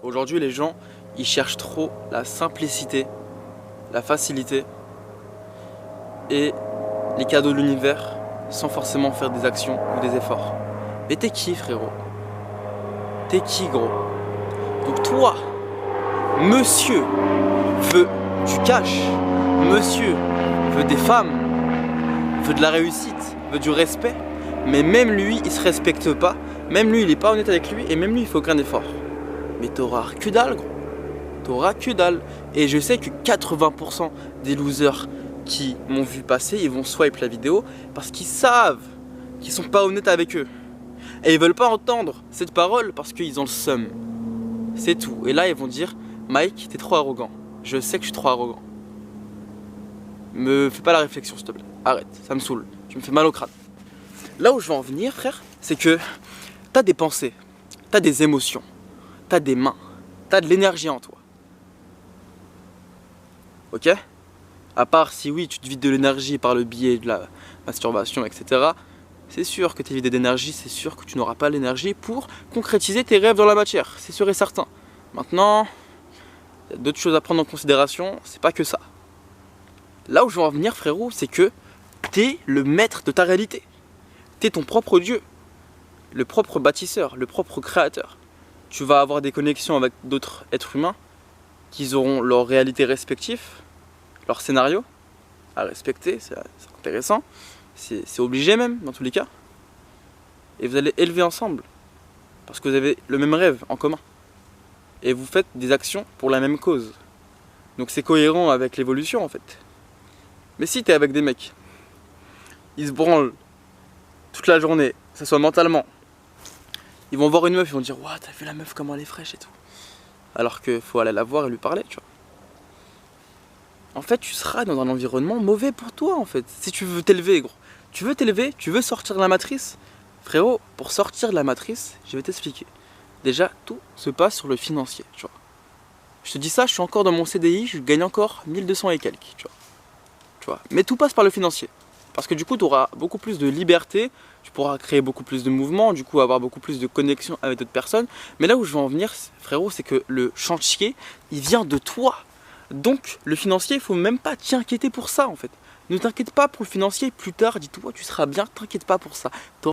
Aujourd'hui, les gens, ils cherchent trop la simplicité, la facilité et les cadeaux de l'univers sans forcément faire des actions ou des efforts. Mais t'es qui, frérot? T'es qui, gros? Donc toi, monsieur veut du cash, monsieur veut des femmes, veut de la réussite, veut du respect, mais même lui, il se respecte pas, même lui, il est pas honnête avec lui, et même lui, il fait aucun effort. Mais t'auras que dalle, gros. T'auras que dalle. Et je sais que 80% des losers qui m'ont vu passer, ils vont swipe la vidéo parce qu'ils savent qu'ils sont pas honnêtes avec eux. Et ils veulent pas entendre cette parole parce qu'ils ont le seum. C'est tout. Et là, ils vont dire, Mike, t'es trop arrogant. Je sais que je suis trop arrogant. Me fais pas la réflexion, s'il te plaît. Arrête, ça me saoule. Tu me fais mal au crâne. Là où je veux en venir, frère, c'est que t'as des pensées, t'as des émotions, t'as des mains, t'as de l'énergie en toi. Ok? À part si oui, tu te vides de l'énergie par le biais de la masturbation, etc. C'est sûr que tu es vidé d'énergie, c'est sûr que tu n'auras pas l'énergie pour concrétiser tes rêves dans la matière, c'est sûr et certain. Maintenant, il y a d'autres choses à prendre en considération, c'est pas que ça. Là où je veux en venir, frérot, c'est que t'es le maître de ta réalité. T'es ton propre Dieu, le propre bâtisseur, le propre créateur. Tu vas avoir des connexions avec d'autres êtres humains qui auront leur réalité respective, leur scénario à respecter, c'est intéressant, c'est obligé même dans tous les cas. Et vous allez élever ensemble, parce que vous avez le même rêve en commun. Et vous faites des actions pour la même cause. Donc c'est cohérent avec l'évolution en fait. Mais si tu es avec des mecs, ils se branlent toute la journée, que ce soit mentalement, ils vont voir une meuf, ils vont dire « Waouh, t'as vu la meuf comment elle est fraîche et tout ». Alors qu'il faut aller la voir et lui parler, tu vois. En fait, tu seras dans un environnement mauvais pour toi, en fait. Si tu veux t'élever, gros. Tu veux t'élever, tu veux sortir de la matrice. Frérot, pour sortir de la matrice, je vais t'expliquer. Déjà, tout se passe sur le financier, tu vois. Je te dis ça, je suis encore dans mon CDI, je gagne encore 1200 et quelques, tu vois. Mais tout passe par le financier. Parce que du coup, tu auras beaucoup plus de liberté, tu pourras créer beaucoup plus de mouvements, du coup avoir beaucoup plus de connexion avec d'autres personnes. Mais là où je veux en venir, frérot, c'est que le chantier, il vient de toi. Donc le financier, il faut même pas t'y inquiéter pour ça en fait. Ne t'inquiète pas pour le financier, plus tard, dis-toi, tu seras bien, t'inquiète pas pour ça.